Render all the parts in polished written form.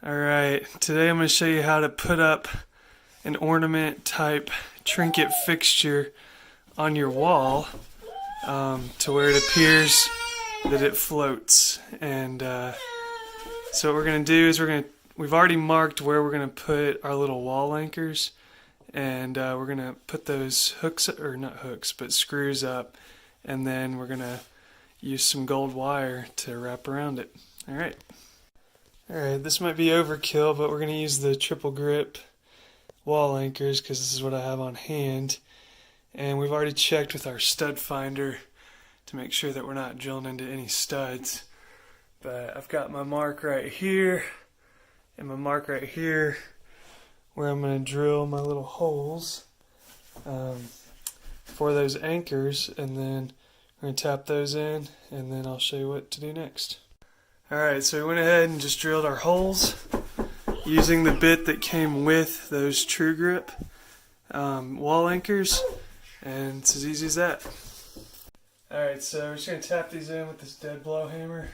Alright, today I'm going to show you how to put up an ornament type trinket fixture on your wall to where it appears that it floats. And so what we're going to do is we've already marked where we're going to put our little wall anchors, and we're going to put those hooks, or not hooks, but screws up, and then we're going to use some gold wire to wrap around it. Alright. Alright, this might be overkill, but we're going to use the triple grip wall anchors because this is what I have on hand. And we've already checked with our stud finder to make sure that we're not drilling into any studs. But I've got my mark right here and my mark right here where I'm going to drill my little holes for those anchors, and then we're going to tap those in, and then I'll show you what to do next. Alright, so we went ahead and just drilled our holes using the bit that came with those True Grip wall anchors, and it's as easy as that. Alright, so we're just going to tap these in with this dead blow hammer.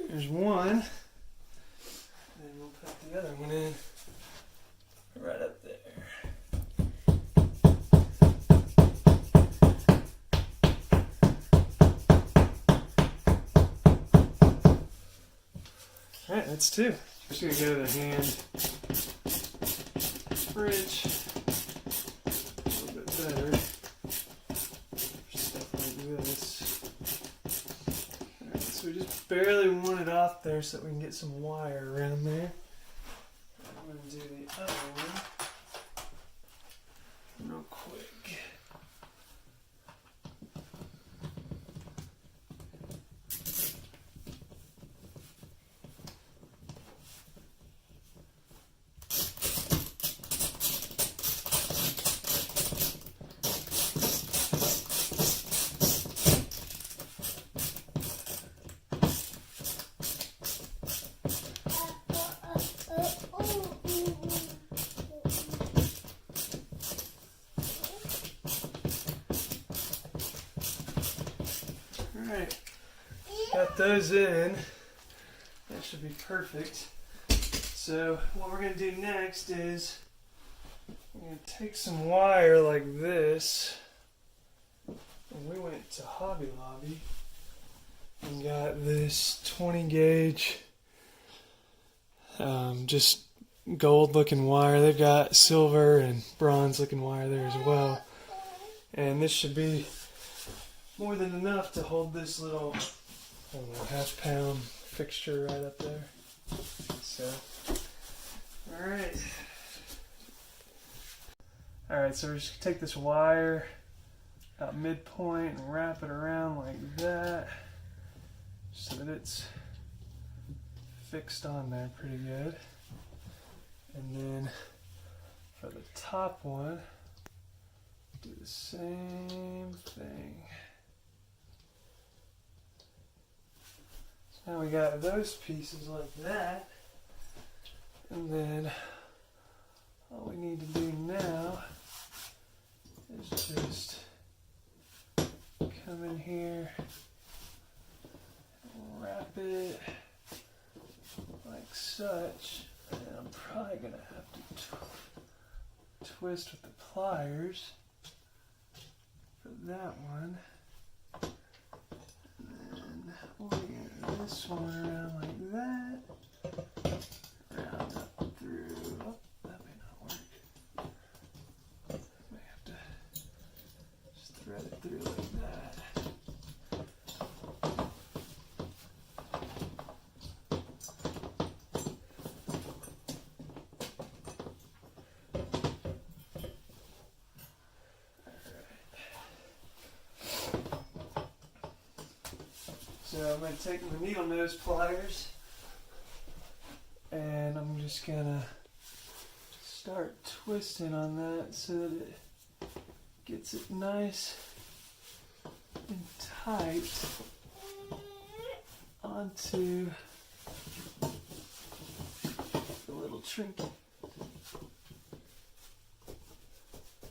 There's one. And we'll put the other one in right up there. Alright, that's two. Just gonna go to the hand wrench a little bit better for stuff like this. Alright, so we just barely want it off there so that we can get some wire around there. I'm going to do the other one real quick. Alright, got those in. That should be perfect. So what we're going to do next is we're going to take some wire like this. And we went to Hobby Lobby and got this 20 gauge just gold looking wire. They've got silver and bronze looking wire there as well. And this should be more than enough to hold this little, I don't know, half-pound fixture right up there. So, alright. Alright, so we're just going to take this wire about midpoint and wrap it around like that so that it's fixed on there pretty good. And then for the top one, do the same thing. Now we got those pieces like that, and then all we need to do now is just come in here and wrap it like such, and I'm probably going to have to twist with the pliers for that one. We'll get this one around like that. Round up through. Oh, that may not work. May have to just thread it through like that. So I'm going to take my needle nose pliers and I'm just going to start twisting on that so that it gets it nice and tight onto the little trinket.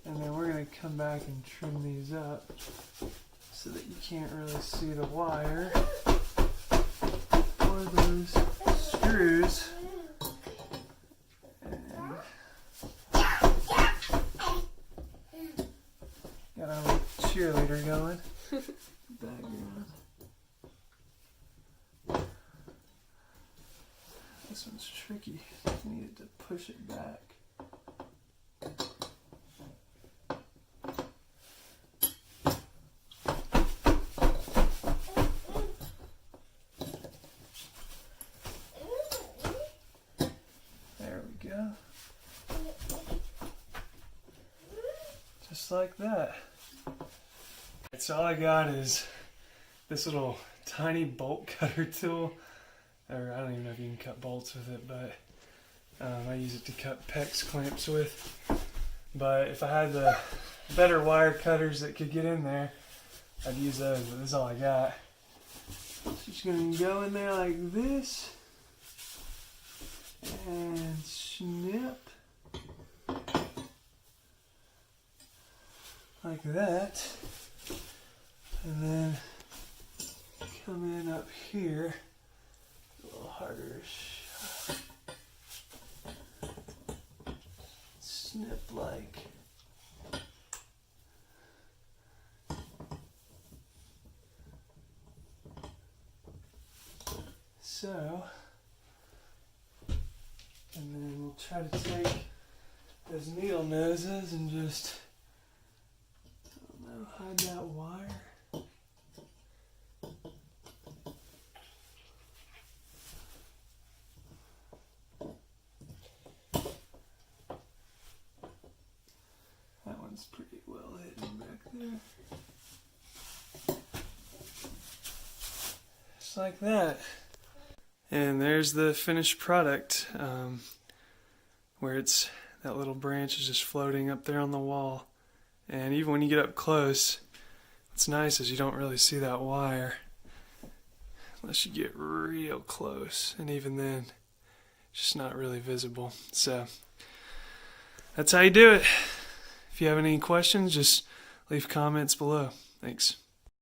And then we're going to come back and trim these up so that you can't really see the wire or those screws. And got our little cheerleader going. Background. This one's tricky. You needed to push it back. There we go. Just like that. So all I got is this little tiny bolt cutter tool. Or I don't even know if you can cut bolts with it, but I use it to cut PEX clamps with. But if I had the better wire cutters that could get in there, I'd use those, but this is all I got. So just gonna go in there like this, and snip, like that, and then come in up here. A little harder shot. Snip like. So, and then we'll try to take those needle noses and just, I don't know, hide that wire. It's pretty well hidden back there. Just like that. And there's the finished product, where it's that little branch is just floating up there on the wall. And even when you get up close, what's nice is you don't really see that wire unless you get real close. And even then, it's just not really visible. So that's how you do it. If you have any questions, just leave comments below. Thanks.